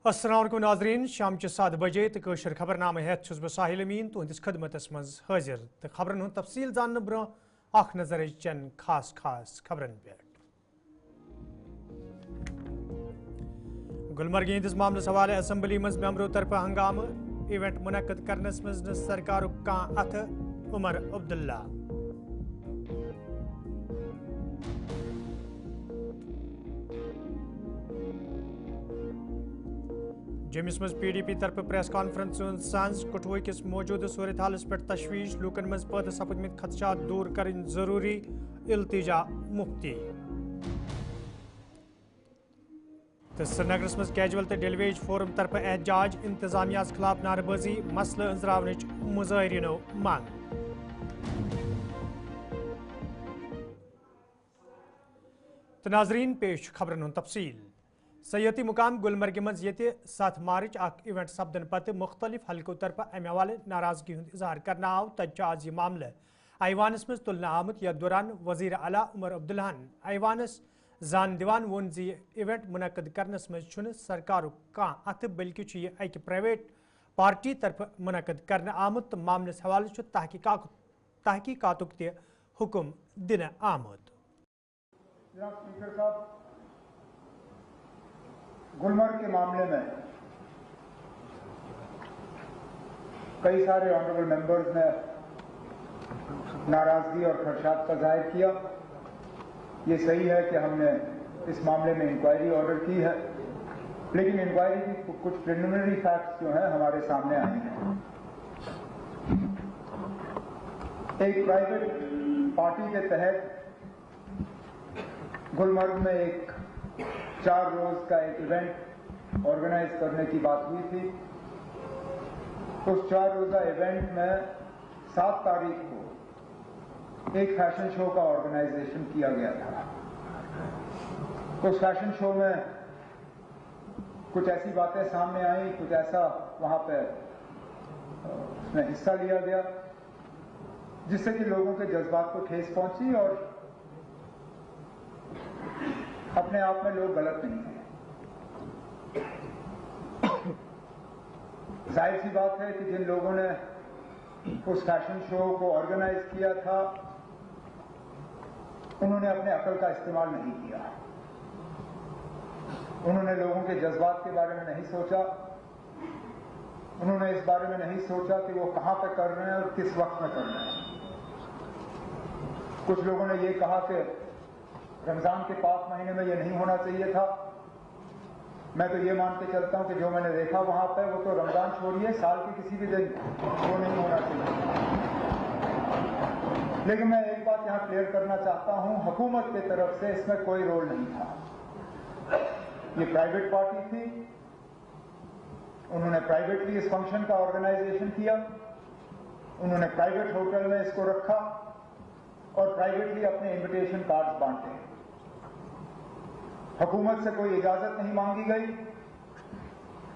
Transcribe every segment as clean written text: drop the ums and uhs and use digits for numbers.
अस्सलाम वालेकुम नाज़रीन, शाम 7 बजे तो कशर खबरनामे हेत छुस बह साहिल अमीन तुहंदिस खदमतस मज हाजिर तो खबरन हुंद तफसील जानने ब्रोह अख नजर चंद खास खबरन पे। गुलमर्ग हंदिस मामलस हवाले असम्बली मज मेंबरों तरफ हंगाम इवेंट मुनक्कद करनस मज न सरकारुक कां अथ उमर अब्दुल्ला। जमिस मज PDP तरफ प्रेस कॉन्फ्रेंस सांझ कठुआ किस मौजूद सूरत हालस पे तशवीश लूकन मज पद सपदमित खदशात दूर करन जरूरी इल्तिजा मुफ्ती। तो श्रीनगरस मज कैजुअल तो डेलवेज फोरम तरफ एहतजाज इंतजामिया खिलाफ नारबाजी मसल अंजरावनच मुजाहरीनो मांग। तो नाजरीन पेश खबरन हुंद तफसील। सयाती मुकाम गुलमर्ग मज ये 7 मार्च इवेंट सपदन पत् मुख्तलिफ हल्कों तरफ अमे हवाले नाराजगी हुंद इजहार करना आव तज आज यह मामले ऐवानस मज तुलना आमुत यथ दौरान वजीर आला उमर अब्दुल्लाहन ऐवानस जान दिवान वोन जी इवेंट मुनक्कद करनस मज छुन सरकारुक कां अथ बल्कि छु यह एक प्राइवेट पार्टी तरफ मुनक्कद करना आमुत तो मामलस हवाले छु तहकीकातुक ते हुक्म दिन आमुत। गुलमर्ग के मामले में कई सारे ऑनरेबल मेंबर्स ने नाराजगी और खदशात का जाहिर किया। ये सही है कि हमने इस मामले में इंक्वायरी ऑर्डर की है, लेकिन इंक्वायरी की कुछ प्रिलिमिनरी फैक्ट्स जो हैं हमारे सामने आए हैं। एक प्राइवेट पार्टी के तहत गुलमर्ग में एक 4 रोज का एक इवेंट ऑर्गेनाइज करने की बात हुई थी। उस 4 रोजा इवेंट में 7 तारीख को एक फैशन शो का ऑर्गेनाइजेशन किया गया था। उस फैशन शो में कुछ ऐसी बातें सामने आई, कुछ ऐसा वहां पे उसमें हिस्सा लिया गया जिससे कि लोगों के जज्बात को ठेस पहुंची और अपने आप में लोग गलत नहीं हैं। जाहिर सी बात है कि जिन लोगों ने उस फैशन शो को ऑर्गेनाइज किया था उन्होंने अपने अकल का इस्तेमाल नहीं किया। उन्होंने लोगों के जज्बात के बारे में नहीं सोचा। उन्होंने इस बारे में नहीं सोचा कि वो कहां पे कर रहे हैं और किस वक्त में कर रहे हैं। कुछ लोगों ने ये कहा कि रमजान के पाक महीने में ये नहीं होना चाहिए था। मैं तो ये मान के चलता हूं कि जो मैंने देखा वहां पर वो तो रमजान छोड़िए साल के किसी भी दिन वो नहीं होना चाहिए। लेकिन मैं एक बात यहां क्लियर करना चाहता हूं, हुकूमत की तरफ से इसमें कोई रोल नहीं था। ये प्राइवेट पार्टी थी, उन्होंने प्राइवेटली इस फंक्शन का ऑर्गेनाइजेशन किया, उन्होंने प्राइवेट होटल में इसको रखा और प्राइवेटली अपने इन्विटेशन कार्ड्स बांटे। हुकूमत से कोई इजाजत नहीं मांगी गई,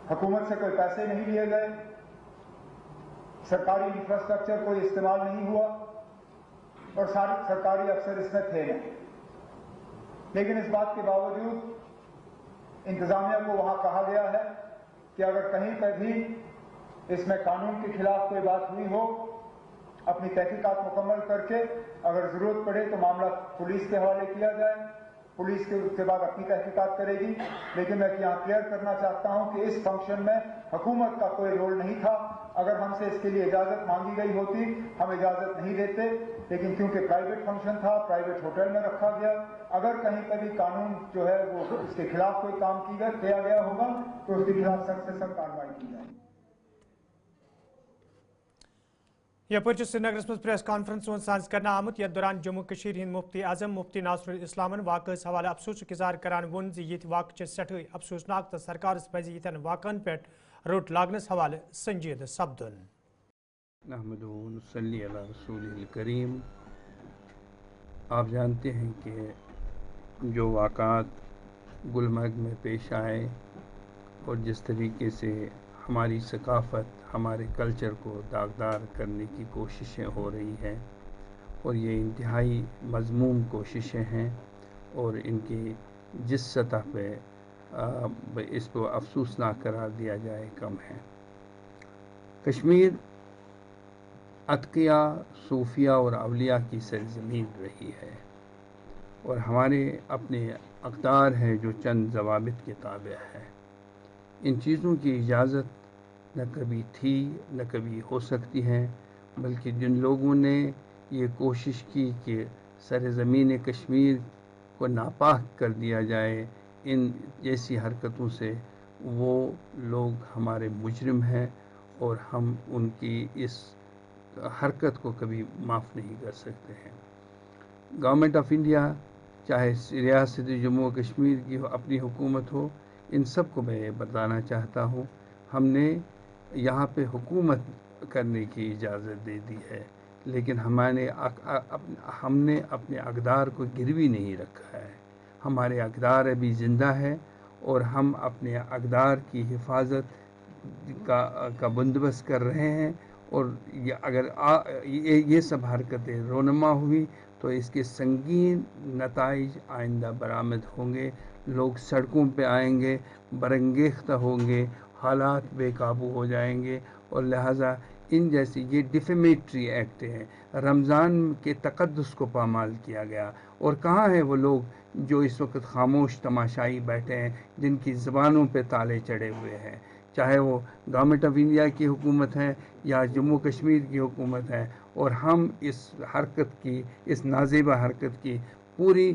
हुकूमत से कोई पैसे नहीं लिए गए, सरकारी इंफ्रास्ट्रक्चर कोई इस्तेमाल नहीं हुआ और सारे सरकारी अफसर इसमें थे नहीं। लेकिन इस बात के बावजूद इंतजामिया को वहां कहा गया है कि अगर कहीं पर भी इसमें कानून के खिलाफ कोई बात हुई हो, अपनी तहकीकात मुकम्मल करके अगर जरूरत पड़े तो मामला पुलिस के हवाले किया जाए। पुलिस के उसके बाद अपनी तहकीकात करेगी। लेकिन मैं यहां क्लियर करना चाहता हूं कि इस फंक्शन में हुकूमत का कोई रोल नहीं था। अगर हमसे इसके लिए इजाजत मांगी गई होती हम इजाजत नहीं देते, लेकिन क्योंकि प्राइवेट फंक्शन था, प्राइवेट होटल में रखा गया, अगर कहीं पर भी कानून जो है वो उसके खिलाफ कोई काम किया गया होगा तो उसके खिलाफ सख्त से सख्त कार्रवाई की जाएगी। यपर श्रीनगरस मज प्रेस कॉन्फ्रेंस सांझ करना आमुत यथ दौरान जम्मू कशीर हिंद मुफ्ती आजम मुफ्ती नासरुल इस्लामन वाक़स हवाले अफसोस इजहार करान वोन ये वाक़ सठे अफसोसनाक तो सरकारस पज यन वाक़न पे रोट लागनस हवाले संजीद सपदन। नहमदुहु व नसल्ली अला रसूलिल करीम। आप जानते हैं कि जो वाक़ात गुलमर्ग में पेश आए और जिस तरीके से हमारी सकाफ़त, हमारे कल्चर को दागदार करने की कोशिशें हो रही हैं और ये इंतहाई मज़मूम कोशिशें हैं और इनकी जिस सतह पे اس کو افسوسناک قرار دیا جائے کم ہے۔ کشمیر اتقیاء، صوفیہ اور اولیاء کی سرزمین رہی ہے، اور ہمارے اپنے اقدار ہے جو چند ضوابط کے تابع ہے۔ ان چیزوں کی اجازت نہ کبھی تھی نہ کبھی ہو سکتی ہے، بلکہ جن لوگوں نے یہ کوشش کی کہ سرزمین کشمیر کو ناپاک کر دیا جائے ان جیسی حرکتوں سے، وہ لوگ ہمارے مجرم ہیں، اور ہم ان کی اس حرکت کو کبھی معاف نہیں کر سکتے ہیں۔ گورنمنٹ آف انڈیا، چاہے ریاست جموں و کشمیر کی اپنی حکومت ہو، ان سب کو میں یہ بتانا چاہتا ہوں، ہم نے یہاں پہ حکومت کرنے کی اجازت دے دی ہے، لیکن ہم نے اپنے اقدار کو گروی نہیں رکھا ہے۔ ہمارے اقدار ابھی زندہ ہے، اور ہم اپنے اقدار کی حفاظت کا بندوبست کر رہے ہیں، اور اگر یہ سب حرکتیں رونما ہوئی تو اس کے سنگین نتائج آئندہ برآمد ہوں گے۔ لوگ سڑکوں پہ آئیں گے، برانگیختہ ہوں گے، حالات بے قابو ہو جائیں گے، اور لہٰذا ان جیسی یہ ڈیفیمیٹری ایکٹ ہیں۔ رمضان کے تقدس کو پامال کیا گیا، اور کہاں ہیں وہ لوگ جو اس وقت خاموش تماشائی بیٹھے ہیں، جن کی زبانوں پہ تالے چڑھے ہوئے ہیں، چاہے وہ گورنمنٹ آف انڈیا کی حکومت ہے یا جموں کشمیر کی حکومت ہے۔ اور ہم اس حرکت کی، اس نازیبہ حرکت کی پوری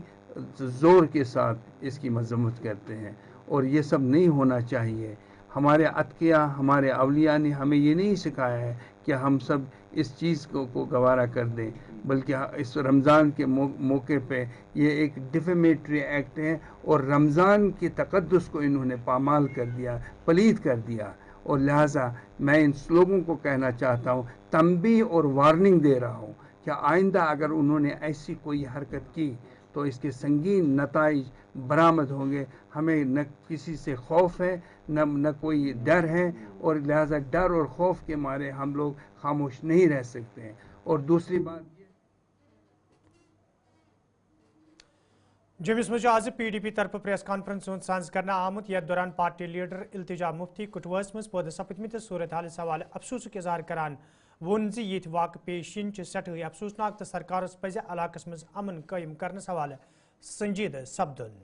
زور کے ساتھ اس کی مذمت کرتے ہیں، اور یہ سب نہیں ہونا چاہیے۔ ہمارے اتقیاء، ہمارے اولیاء نے ہمیں یہ نہیں سکھایا ہے کہ ہم سب اس چیز کو گوارا کر دیں، بلکہ اس رمضان کے موقع پہ یہ ایک ڈیفیمیٹری ایکٹ ہے، اور رمضان کے تقدس کو انہوں نے پامال کر دیا، پلید کر دیا۔ اور لہٰذا میں ان لوگوں کو کہنا چاہتا ہوں، تنبیہ اور وارننگ دے رہا ہوں کہ آئندہ اگر انہوں نے ایسی کوئی حرکت کی تو اس کے سنگین نتائج برآمد ہوں گے۔ ہمیں نہ کسی سے خوف ہے، نہ کوئی ڈر ہے، اور لہٰذا ڈر اور خوف کے مارے ہم لوگ خاموش نہیں رہ سکتے ہیں۔ اور دوسری بات جمس مجھ آز پی ڈی پی طرف پریس کانفرنس سانز کرنا آمت، یتھ دوران پارٹی لیڈر التجا مفتی کٹھوس مز پودہ سپدمت صورت حال حوالہ افسوسک اظہار کران وون زِ یت واقع پیش ین سٹھے افسوسناک، تو سرکارس پزِ علاقس مز امن قائم کرنس حوالہ سنجیدہ سپدن۔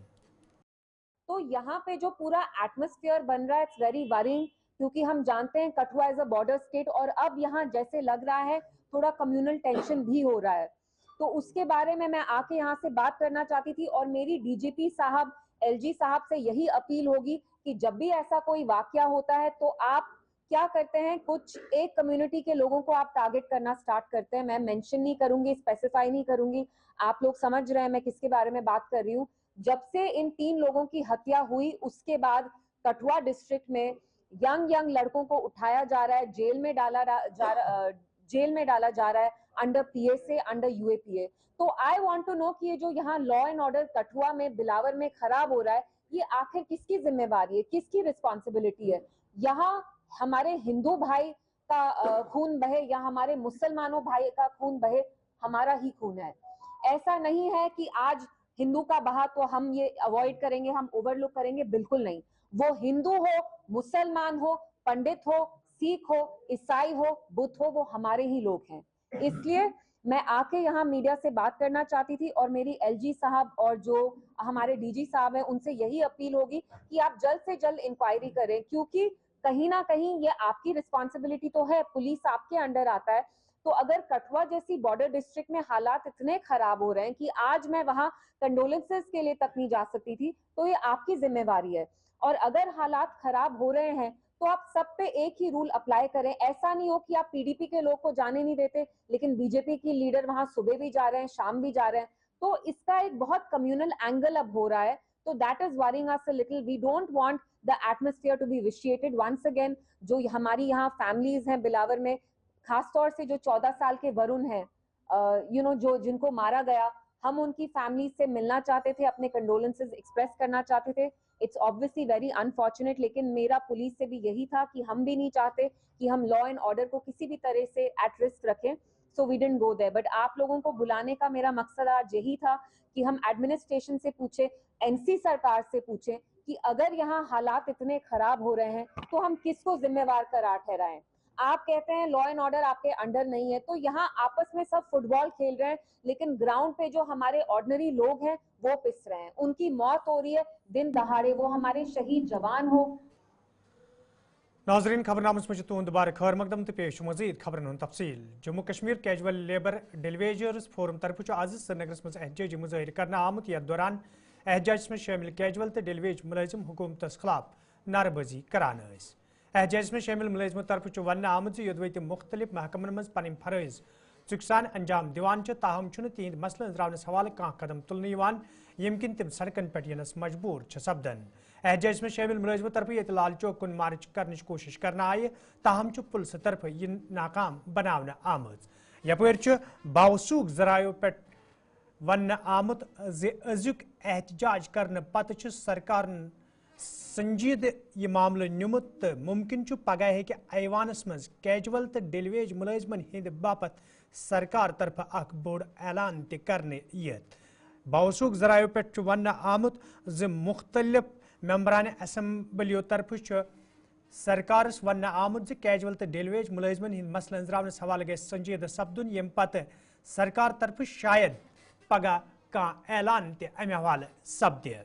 تو یہاں پہ جو پورا ایٹماسفیئر بن رہا ہے اٹس ویری ورینگ، کیونکہ ہم جانتے ہیں کٹھوا از اے بارڈر اسٹیٹ، اور اب یہاں جیسے لگ رہا ہے تھوڑا کمیونل ٹینشن بھی ہو رہا ہے۔ تو اس کے بارے میں آ کے یہاں سے بات کرنا چاہتی تھی، اور میری ڈی جی پی صاحب، ایل جی صاحب سے یہی اپیل ہوگی کہ جب بھی ایسا کوئی واقعہ ہوتا ہے تو آپ کیا کرتے ہیں، کچھ ایک کمیونٹی کے لوگوں کو آپ ٹارگٹ کرنا سٹارٹ کرتے ہیں۔ میں مینشن نہیں کروں گی، اسپیسیفائی نہیں کروں گی، آپ لوگ سمجھ رہے ہیں میں کس کے بارے میں بات کر رہی ہوں۔ جب سے ان 3 لوگوں کی ہتیا ہوئی اس کے بعد کٹھوا ڈسٹرکٹ میں ینگ لڑکوں کو اٹھایا جا رہا ہے، جیل میں ڈالا جا رہا ہے under P S A, under U A P A. تو آئی وانٹ ٹو نو کہ یہ جو یہاں لا اینڈ آرڈر کٹھوا میں، بلاور میں خراب ہو رہا ہے، یہ آخر کس کی ذمہ داری ہے، کس کی رسپانسبلٹی ہے؟ یہاں ہمارے ہندو بھائی کا خون بہے یا ہمارے مسلمانوں بھائی کا خون بہے، ہمارا ہی خون ہے۔ ایسا نہیں ہے کہ آج ہندو کا بہا تو ہم یہ اوائڈ کریں گے، ہم اوور لک کریں گے، بالکل نہیں۔ وہ ہندو ہو، مسلمان ہو، پنڈت ہو، سکھ ہو، عیسائی ہو، بدھ ہو، وہ ہمارے ہی لوگ ہیں۔ اس لیے میں آ کے یہاں میڈیا سے بات کرنا چاہتی تھی، اور میری ایل جی صاحب اور جو ہمارے ڈی جی صاحب ہیں ان سے یہی اپیل ہوگی کہ آپ جلد سے جلد انکوائری کریں، کیونکہ کہیں نہ کہیں یہ آپ کی رسپانسبلٹی تو ہے، پولیس آپ کے انڈر آتا ہے۔ تو اگر کٹھوا جیسی بارڈر ڈسٹرکٹ میں حالات اتنے خراب ہو رہے ہیں کہ آج میں وہاں کنڈولنسز کے لیے تک نہیں جا سکتی تھی، تو یہ آپ کی ذمہ داری ہے۔ اور اگر حالات خراب ہو رہے ہیں تو آپ سب پہ ایک ہی رول اپلائی کریں۔ ایسا نہیں ہو کہ آپ پی ڈی پی کے لوگ کو جانے نہیں دیتے لیکن بی جے پی کی لیڈر وہاں صبح بھی جا رہے ہیں، شام بھی جا رہے ہیں۔ تو اس کا ایک بہت کمیونل اینگل اب ہو رہا ہے، تو that is worrying us a little. We don't want the atmosphere to be vitiated once again. جو ہماری یہاں فیملیز ہیں بلاور میں، خاص طور سے جو 14 سال کے ورن ہیں، جو جن کو مارا گیا، ہم ان کی فیملی سے ملنا چاہتے تھے، اپنے کنڈولنسز ایکسپریس کرنا چاہتے تھے۔ اٹس obviously very unfortunate، لیکن میرا پولیس سے بھی یہی تھا کہ ہم بھی نہیں چاہتے کہ ہم لا اینڈ آرڈر کو کسی بھی طرح سے ایٹ رسک رکھیں، so we don't go there۔ But آپ لوگوں کو بلانے کا میرا مقصد آج یہی تھا کہ ہم ایڈمنسٹریشن سے پوچھیں، این سی سرکار سے پوچھیں कि अगर यहाँ हालात इतने खराब हो रहे हैं तो हम किसको जिम्मेवार करार ठहराएं। आप कहते हैं लॉ एंड ऑर्डर आपके अंडर नहीं है, तो यहाँ आपस में सब फुटबॉल खेल रहे हैं, लेकिन ग्राउंड पे जो हमारे ऑर्डिनरी लोग हैं वो पिस रहे हैं, उनकी मौत हो रही है दिन दहाड़े, वो हमारे शहीद जवान हो। नाजरीन, खबरनामस में तुंद बार खैर मकदम तो पेश मजीद खबरन तफसील। Jammu Kashmir casual labour daily wagers forum तरफ आज श्रीनगर मज एहतजाजी मुजाहिर करना आमुत, यथ दौरान एहतजाज में शामिल कैजुअल तो डिलीवेज मुलाजिम हुकूमत खिलाफ नारेबाजी करान। एहतजाज में शामिल मुलाजिमों तरफ वन आमुत योदवे तम मुख्तलिफ महकमन मज पन फरज चुकसान अंजाम दिवान, ताहम तिहद मसलन अंजरावनस हवाले कह कदम तुलन यमकिन तम सड़कन पे यनस मजबूर सपदन। एहतजाज में शामिल मुलाजिमों तरफ ये लाल चौक कुन मार्च करने कोशिश करना आय, ताहम पुलिस तरफ यह नाकाम बनावन आमज। यपर बावसूख जरायों पे वन आमुत अजुक एहतजाज करने पत सरकार संजीद यह मामल निमुत तो मुमकिन पगह हे ऐवानस मज कैजुअल तो डिलीवेज मुलाजिमन हिंद बापत सरकार तरफ अख बोड़ ऐलान ते करने यत। बावसूख जरायों पे वन आमुत मुख्तलिफ मेंबरान असम्बलियों तरफ सरकारस वन आमुत कैजुअल तो डिलीवेज मुलाजिमन हिंद मसल अंजरावनस हवाले गए संजीद सपदुन, यम पत सरकार तरफ शायद पगह का ऐलान ते अमे हवाले सपदे।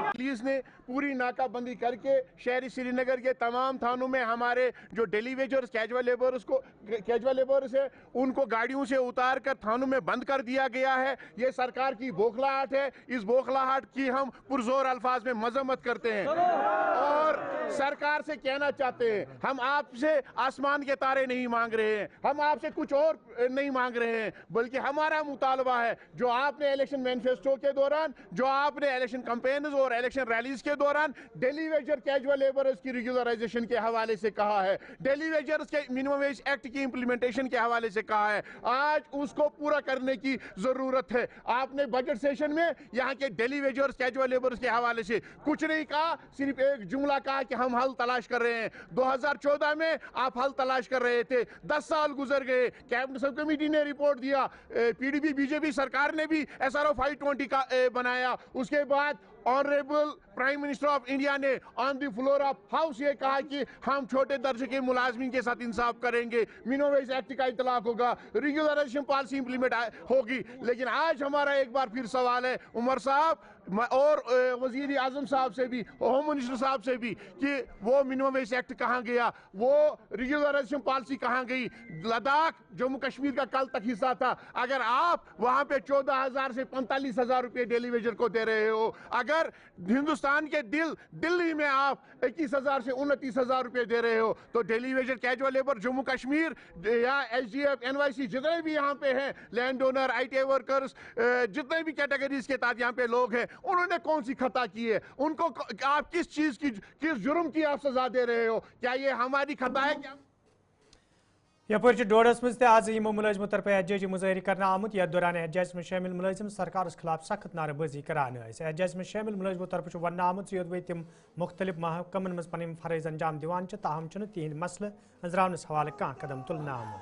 पुलिस ने पूरी नाकाबंदी करके शहरी श्रीनगर के तमाम थानों में हमारे जो डिलीवेजर्स कैजुअल लेबर्स है उनको गाड़ियों से उतार कर थानों में बंद कर दिया गया है। ये सरकार की बौखलाहट है। इस बौखलाहट की हम पुरजोर अल्फाज में मजम्मत करते हैं और सरकार से कहना चाहते हैं, हम आपसे आसमान के तारे नहीं मांग रहे हैं, हम आपसे कुछ और नहीं मांग रहे हैं, बल्कि हमारा मुतालबा है जो आपने इलेक्शन मैनिफेस्टो के दौरान, जो आपने इलेक्शन कैंपेन्स और इलेक्शन रैलीज के दौरान डिलीवेजर कैजुअल लेबरर्स की रेगुलराइजेशन के हवाले से कहा है, डिलीवेजर्स के मिनिमम वेज एक्ट की इंप्लीमेंटेशन के हवाले से कहा है, आज उसको पूरा करने की जरूरत है। आपने बजट सेशन में यहाँ के डिलीवेजर्स कैजुअल लेबरर्स के हवाले से कुछ नहीं कहा, सिर्फ एक जुमला कहा कि हम हल तलाश कर रहे हैं। 2014 में आप हल तलाश कर रहे थे, 10 साल गुजर गए, कैबिनेट सब कमेटी ने रिपोर्ट दिया, पीडीपी बीजेपी सरकार ने भी SRO 520 का बनाया, उसके बाद honourable prime minister of India ने on the floor of house ये कहा कि हम छोटे दर्जे के मुलाजमीन के साथ इंसाफ करेंगे, मिनिमम वेज एक्ट का इतलाक होगा, रेगुलराइजेशन पॉलिसी इंप्लीमेंट होगी। लेकिन आज हमारा एक बार फिर सवाल है उमर साहब और वजीर आजम साहब से भी, होम मिनिस्टर साहब से भी, कि वो मिनिमम वेज एक्ट कहाँ गया, वो रेगुलराइजेशन पॉलिसी कहाँ गई। लद्दाख जम्मू कश्मीर का कल तक हिस्सा था, अगर आप वहाँ पे 14,000 से 45,000 रुपये डेलीवेजर को दे रहे हो, अगर हिंदुस्तान के दिल्ली में आप 21,000 से 29,000 रुपये दे रहे हो, तो daily wager casual labour Jammu Kashmir या SGF NYC जितने भी यहाँ पे हैं, लैंड ओनर, ITA वर्कर्स, जितने भी कैटेगरीज के तहत यहाँ पे लोग हैं, उन्होंने कौन सी खता की है, उनको आप किस चीज की, किस जुर्म की आप सजा दे रहे हो, क्या ये हमारी खता है? क्या यपर डोडस मज आज यमो मुलाजिमों तरफ एहतजाजी मुजाहिर करना आमुत, यथ दौरान एहतजाज में शामिल मुलाजिम सरकार खिलाफ सख्त नारेबाजी करान। एहतजाज में शामिल मुलाजिमों तरफ वन आमुत योदवे तम मुख्तलिफ महकमन मज पन फरज अंजाम दिवान, ताहम तिहद मसल अंजरावनस हवाले कह कदम तुलन आमुत।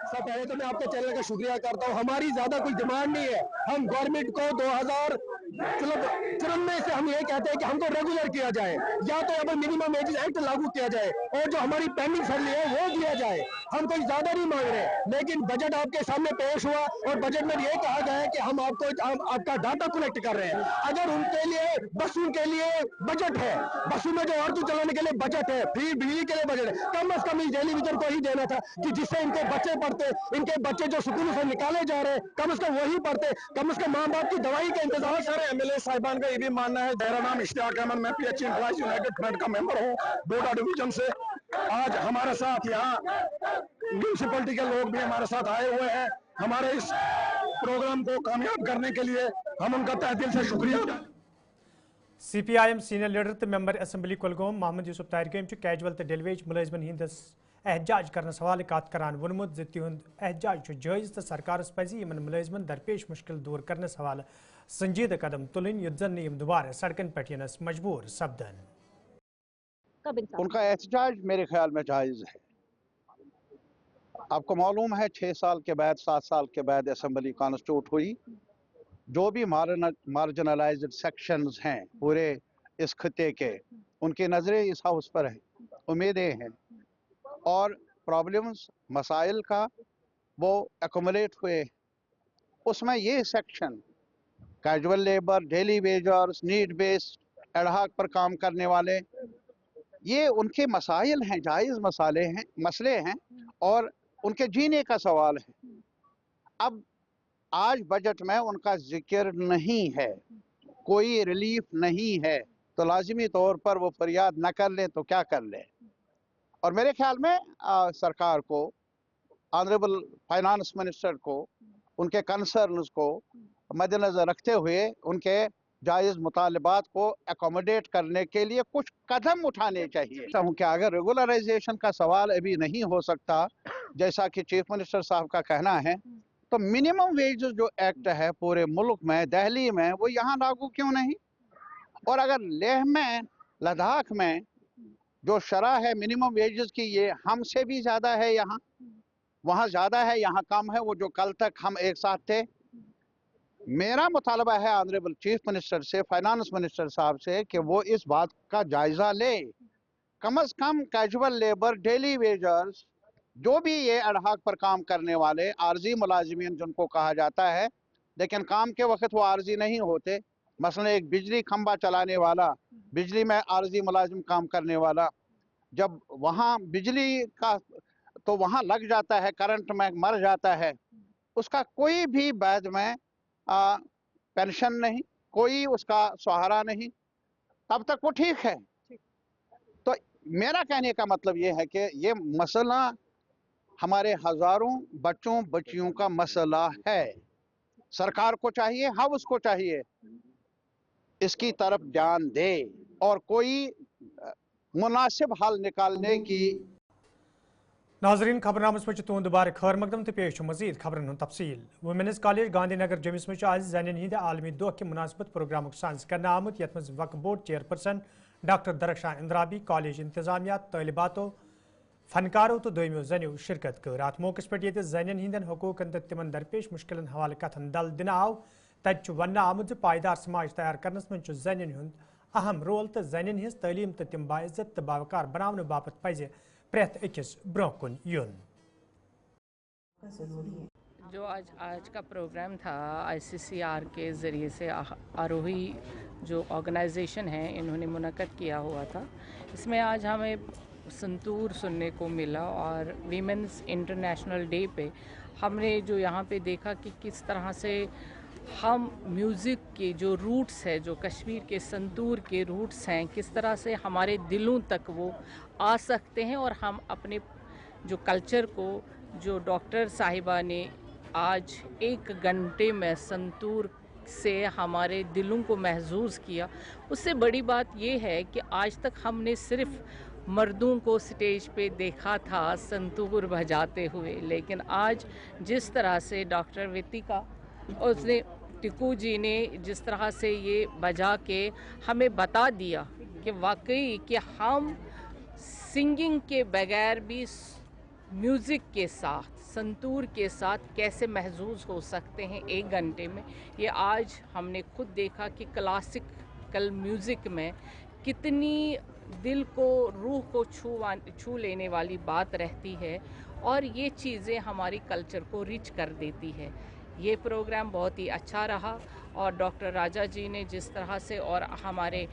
सब पहले तो मैं आपके चैनल का शुक्रिया करता हूँ। हमारी ज्यादा कोई डिमांड नहीं है, हम गवर्नमेंट को 2094 से हम ये कहते हैं कि हमको रेगुलर किया जाए, या तो अब मिनिमम वेजेस एक्ट लागू किया जाए और जो हमारी पेंडिंग सैलरी है वो दिया जाए। हम कोई ज्यादा नहीं मांग रहे, लेकिन बजट आपके सामने पेश हुआ और बजट में ये कहा गया है कि हम आपका डाटा कलेक्ट कर रहे हैं। अगर उनके लिए बसों के लिए बजट है, बसों में जो ऑटो चलाने के लिए बजट है, फ्री बिजली के लिए बजट है, कम अज कम इस टेलीविजन को ही देना था कि जिससे इनके बच्चे पढ़ते, इनके बच्चे जो स्कूल से निकाले जा रहे हैं कम अज कम वही पढ़ते, कम अज कम माँ बाप की दवाई का इंतजाम। सर MLA साहिबान का ये भी मानना है, मेरा नाम इश्तियाक अहमद, मैं PH एम्प्लॉइज यूनाइटेड फ्रंट का मेंबर हूँ डोडा डिवीजन से। आज हमारे साथ यहाँ म्यूनिसिपैलिटी के लोग भी हमारे साथ आए हुए हैं, हमारे इस प्रोग्राम को कामयाब करने के लिए हम उनका तहे दिल से शुक्रिया। CPIM सीनियर लीडर तो member assembly Kulgam Mohammad Yusuf Tariq casual तो डिलीवेज मुलाजिमन हिंदस एहतजाज करने हवाले कत करान वोनमुत तिहद एहतजाज जायज तो सरकार पज इन मुलाजिमन दरपेश मुश्किल दूर करने हवाले संजीद कदम तुलन युद्ध जन यम दोबारा सड़कन पे यनस मजबूर सपदन। उनका एहतजाज मेरे ख्याल में जायज़ है। आपको मालूम है 6 साल के बाद 7 साल के बाद असेंबली कॉन्स्टिट्यूट हुई। जो भी मार्जिनलाइज्ड सेक्शंस हैं पूरे इस खत्ते के, उनकी नज़रें इस हाउस पर हैं, उम्मीदें हैं और प्रॉब्लम्स मसाइल का वो एक्युमुलेट हुए। उसमें ये section casual labour, daily wagers, need based ad hoc पर काम करने वाले, ये उनके मसाइल हैं, जायज़ मसले हैं और उनके जीने का सवाल है। अब आज बजट में उनका जिक्र नहीं है, कोई रिलीफ नहीं है, तो लाजिमी तौर पर वो फरियाद न कर ले तो क्या कर ले। और मेरे ख्याल में सरकार को, ऑनरेबल फाइनेंस मिनिस्टर को, उनके कंसर्न्स को मद्देनज़र रखते हुए उनके जायज़ मुतालबात को एकोमोडेट करने के लिए कुछ कदम उठाने चाहिए। कि अगर रेगुलराइजेशन का सवाल अभी नहीं हो सकता, जैसा कि चीफ मिनिस्टर साहब का कहना है, तो मिनिमम वेजेस जो एक्ट है पूरे मुल्क में, दिल्ली में, वो यहाँ लागू क्यों नहीं? और अगर लेह में, लद्दाख में जो शरह है मिनिमम वेजेस की, ये हमसे भी ज़्यादा है, यहाँ वहाँ ज़्यादा है, यहाँ कम है। वो जो कल तक हम एक साथ थे, मेरा मुतालबा है ऑनरेबल चीफ मिनिस्टर से, फाइनेंस मिनिस्टर साहब से कि वो इस बात का जायज़ा ले। कम अज़ कम कैजुअल लेबर, डेली वेजर्स, जो भी ये एडहॉक पर काम करने वाले आर्जी मुलाजिमीन जिनको कहा जाता है, लेकिन काम के वक्त वो आर्जी नहीं होते। मसलन एक बिजली खंबा चलाने वाला, बिजली में आर्जी मुलाजिम काम करने वाला, जब वहाँ बिजली का तो वहाँ लग जाता है, करंट में मर जाता है, उसका कोई भी बाद में पेंशन नहीं, कोई उसका सहारा नहीं, तब तक वो ठीक है। तो मेरा कहने का मतलब ये है कि ये मसला हमारे हजारों बच्चों बच्चियों का मसला है। सरकार को चाहिए, हाउस को चाहिए इसकी तरफ ध्यान दे और कोई मुनासिब हल निकालने की। नाजरीन, खबरनामस में तुंद दोबारा खैर मकदम तो पेश मजीद खबरन तफसील। वुमेन्स कॉलेज गांधी नगर जमिस में आज ज़नान हिंद आलमी दो के मुनासबत प्रोग्राम साइंस करना आमुत, यथ मज Waqf board chairperson doctor Darakhshan Andrabi, college इंतजामिया, तलिबातों, फनकारों तो दोमियों जनियों शिरकत कर। अत मौके पे ज़नान हिंदन हकूकन तो तिमन दरपेश मुश्किलन हवाले कथन दल दिन आव। तत वन आमुत पायदार समाज तैयार करनस में ज़नान हुंद अहम रोल, तो ज़नान हिंज तलीम तो तिम बाइज्जत तो बावकार बनाने बापत पजे प्रत अकिस ब्रोह कुन युन। जो आज का प्रोग्राम था ICCR के ज़रिए से आरोही जो ऑर्गेनाइजेशन है इन्होंने मुनक़द किया हुआ था। इसमें आज हमें संतूर सुनने को मिला और वीमेंस इंटरनेशनल डे पे हमने जो यहाँ पे देखा कि किस तरह से हम म्यूज़िक के जो रूट्स है, जो कश्मीर के संतूर के रूट्स हैं, किस तरह से हमारे दिलों तक वो आ सकते हैं और हम अपने जो कल्चर को, जो डॉक्टर साहिबा ने आज 1 घंटे में संतूर से हमारे दिलों को महसूस किया, उससे बड़ी बात ये है कि आज तक हमने सिर्फ़ मर्दों को स्टेज पे देखा था संतूर बजाते हुए, लेकिन आज जिस तरह से डॉक्टर वितिका उसने टिकू जी ने जिस तरह से ये बजा के हमें बता दिया कि वाकई कि हम सिंगिंग के बगैर भी म्यूज़िक के साथ, संतूर के साथ कैसे महसूस हो सकते हैं 1 घंटे में। ये आज हमने खुद देखा कि क्लासिकल म्यूज़िक में कितनी दिल को, रूह को छू लेने वाली बात रहती है और ये चीज़ें हमारी कल्चर को रिच कर देती है। ये प्रोग्राम बहुत ही अच्छा रहा और डॉक्टर राजा जी ने जिस तरह से और हमारे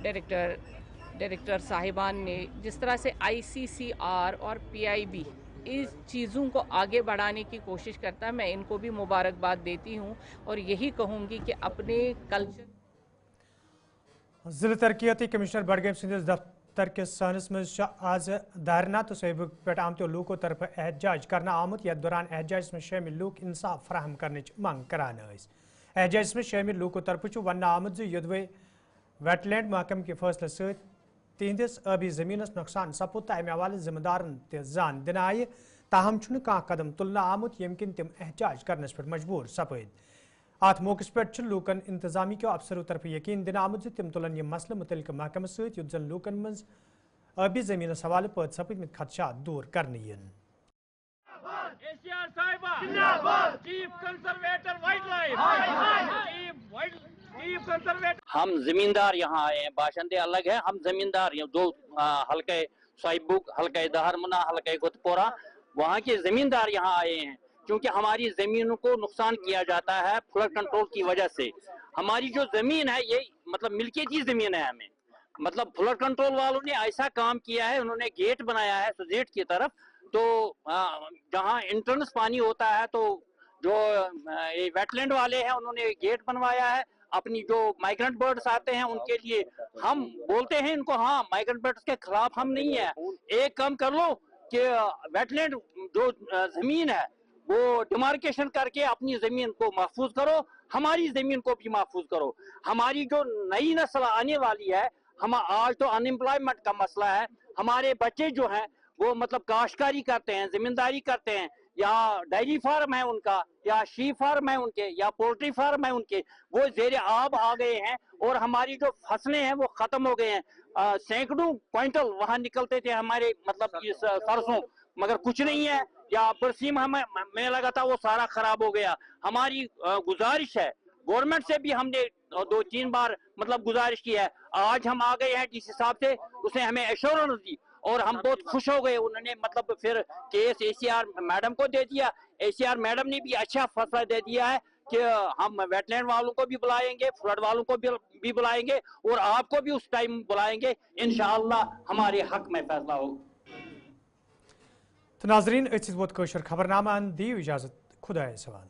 डायरेक्टर साहिबान ने जिस तरह से ICCR और PIB इस चीज़ों को आगे बढ़ाने की कोशिश करता है, मैं इनको भी मुबारकबाद देती हूँ और यही कहूँगी कि अपने कल्चर। ज़िला तरक्याती कमिश्नर बडगाम सिंधिस दफ्तर के सहनस में आज दारना तो सहब पे आमत लूकों तरफ एहतजाज करना आमुत, यथ दौरान एहतजाज में शामिल लूक इंसाफ फराहम करने मंग करान। एहतजाज में शामिल लूकों तरफ वन आमुत युदवे वेटलैंड महकम के फैसले से तिहंदिस आबी ज़मीनस नुकसान सपुद तो अमे हवाले जिम्मेदारन ते जान दिन आय, ताहम कदम तुलना आमुत यम किन तिम एहतजाज करनस पे मजबूर सपद। ات موقع پہ لوکن انتظامی کے افسروں طرف یقین دن آمد تم تلن یہ مسئلہ متعلق محکمہ ست یت زن لوکن مز آبی زمین حوالہ پید سپدمت خدشات دور کرنے ہم زمیندار یہاں آئے ہیں، باشندے الگ ہیں، ہم زمیندار دو حلقہ صاحبک، حلقہ دہرمنا، حلقہ گتپورہ، وہاں کے زمیندار یہاں آئے ہیں کیونکہ ہماری زمینوں کو نقصان کیا جاتا ہے فلڈ کنٹرول کی وجہ سے۔ ہماری جو زمین ہے یہ مطلب ملکیتی زمین ہے ہمیں، مطلب فلڈ کنٹرول والوں نے ایسا کام کیا ہے، انہوں نے گیٹ بنایا ہے سوزیٹ کی طرف، تو جہاں انٹرنس پانی ہوتا ہے تو جو ویٹ لینڈ والے ہیں انہوں نے گیٹ بنوایا ہے اپنی جو مائیگرنٹ برڈز آتے ہیں ان کے لیے۔ ہم بولتے ہیں ان کو ہاں مائیگرنٹ برڈز کے خلاف ہم نہیں ہیں، ایک کام کر لو کہ ویٹ لینڈ جو زمین ہے وہ ڈیمارکیشن کر کے اپنی زمین کو محفوظ کرو، ہماری زمین کو بھی محفوظ کرو۔ ہماری جو نئی نسل آنے والی ہے، ہم آج تو ان امپلائمنٹ کا مسئلہ ہے، ہمارے بچے جو ہیں وہ مطلب کاشتکاری کرتے ہیں، زمینداری کرتے ہیں، یا ڈائری فارم ہے ان کا، یا شیپ فارم ہے ان کے، یا پولٹری فارم ہے ان کے، وہ زیر آب آ گئے ہیں اور ہماری جو فصلیں ہیں وہ ختم ہو گئے ہیں۔ سینکڑوں کوئنٹل وہاں نکلتے تھے ہمارے مطلب اس سرسوں، مگر کچھ نہیں ہے، یا برسیم ہمیں لگا تھا وہ سارا خراب ہو گیا۔ ہماری گزارش ہے گورنمنٹ سے بھی، ہم نے 2-3 بار مطلب گزارش کی ہے، آج ہم آ گئے ہیں ڈی سی صاحب سے، اس نے ہمیں ایشورنس دی اور ہم بہت خوش ہو گئے۔ انہوں نے مطلب پھر کیس اے سی آر میڈم کو دے دیا، اے سی آر میڈم نے بھی اچھا فیصلہ دے دیا ہے کہ ہم ویٹ لینڈ والوں کو بھی بلائیں گے، فلڈ والوں کو بھی بلائیں گے اور آپ کو بھی اس ٹائم بلائیں گے، انشاءاللہ ہمارے حق میں فیصلہ ہوگا۔ تو ناظرین اتھ ووت خبرنامہ دیو اجازت، خدائے سوال۔